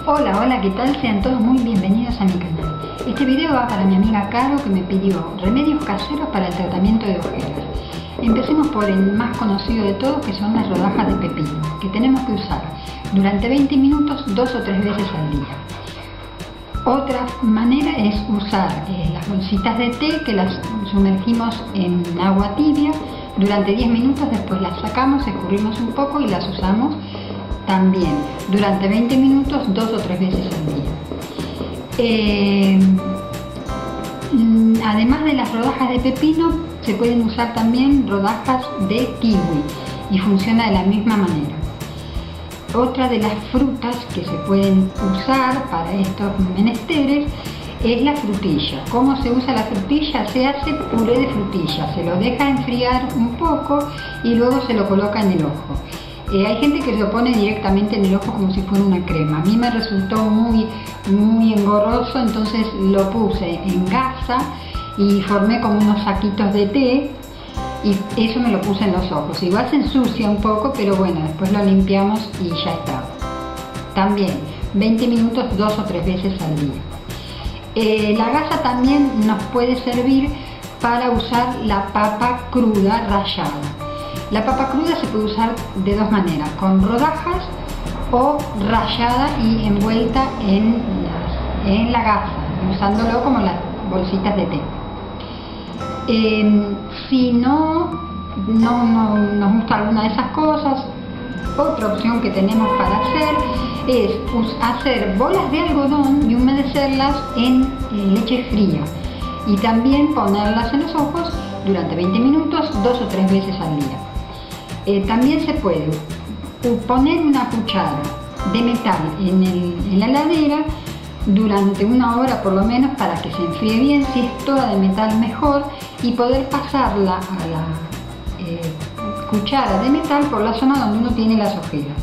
Hola, hola, ¿qué tal? Sean todos muy bienvenidos a mi canal. Este video va para mi amiga Caro, que me pidió remedios caseros para el tratamiento de ojeras. Empecemos por el más conocido de todos, que son las rodajas de pepino, que tenemos que usar durante 20 minutos 2 o 3 veces al día. Otra manera es usar las bolsitas de té, que las sumergimos en agua tibia durante 10 minutos, después las sacamos, escurrimos un poco y las usamos también durante 20 minutos 2 o 3 veces al día. Además de las rodajas de pepino, se pueden usar también rodajas de kiwi y funciona de la misma manera. Otra de las frutas que se pueden usar para estos menesteres es la frutilla. ¿Cómo se usa la frutilla? Se hace puré de frutilla, se lo deja enfriar un poco y luego se lo coloca en el ojo. Hay gente que lo pone directamente en el ojo como si fuera una crema. A mí me resultó muy engorroso, entonces lo puse en gasa y formé como unos saquitos de té y eso me lo puse en los ojos. Igual se ensucia un poco, pero bueno, después lo limpiamos y ya está. También 20 minutos 2 o 3 veces al día. La gasa también nos puede servir para usar la papa cruda rallada. La papa cruda se puede usar de dos maneras, con rodajas o rallada y envuelta en la gasa, usándolo como las bolsitas de té. Si no nos gusta alguna de esas cosas, otra opción que tenemos para hacer es hacer bolas de algodón y humedecerlas en leche fría y también ponerlas en los ojos durante 20 minutos 2 o 3 veces al día. También se puede poner una cuchara de metal en la heladera durante 1 hora por lo menos para que se enfríe bien. Si es toda de metal mejor, y poder pasarla a la cuchara de metal por la zona donde uno tiene las ojeras.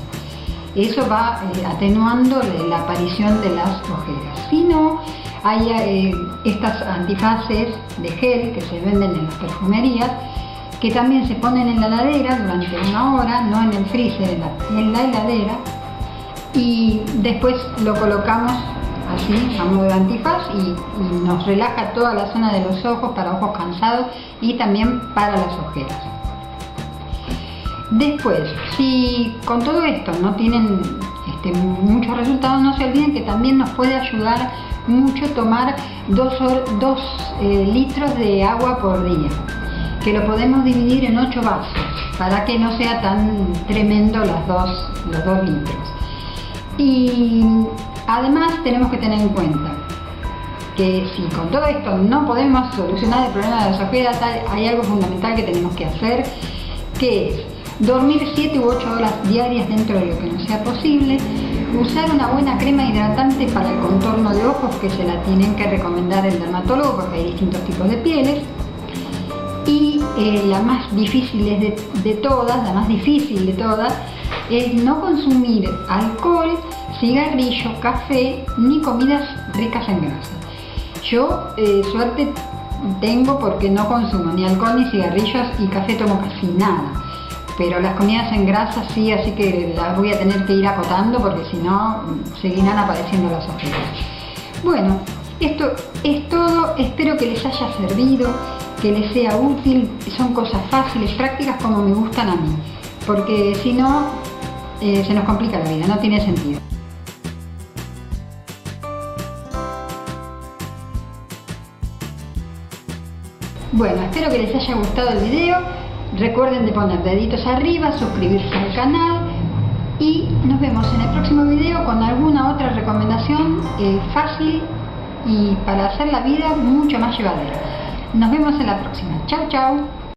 Eso va atenuando la aparición de las ojeras. Si no, hay estas antifaces de gel que se venden en las perfumerías, que también se ponen en la heladera durante 1 hora, no en el freezer, en la heladera, y después lo colocamos así a modo de antifaz y nos relaja toda la zona de los ojos para ojos cansados y también para las ojeras. Después, si con todo esto no tienen muchos resultados, no se olviden que también nos puede ayudar mucho tomar 2 litros de agua por día, que lo podemos dividir en 8 vasos para que no sea tan tremendo los 2 litros. Y además tenemos que tener en cuenta que si con todo esto no podemos solucionar el problema de las ojeras, hay algo fundamental que tenemos que hacer, que es dormir 7 u 8 horas diarias dentro de lo que nos sea posible, usar una buena crema hidratante para el contorno de ojos, que se la tienen que recomendar el dermatólogo porque hay distintos tipos de pieles. Y la más difícil de todas es no consumir alcohol, cigarrillos, café ni comidas ricas en grasa. Yo suerte tengo porque no consumo ni alcohol ni cigarrillos y café tomo casi nada, pero las comidas en grasa sí, así que las voy a tener que ir acotando porque si no seguirán apareciendo las ojeras. Bueno, esto es todo, espero que les haya servido, que les sea útil. Son cosas fáciles, prácticas, como me gustan a mí, porque si no se nos complica la vida, no tiene sentido. Bueno, espero que les haya gustado el video. Recuerden de poner deditos arriba, suscribirse al canal y nos vemos en el próximo video con alguna otra recomendación fácil y para hacer la vida mucho más llevadera. Nos vemos en la próxima. Chao, chao.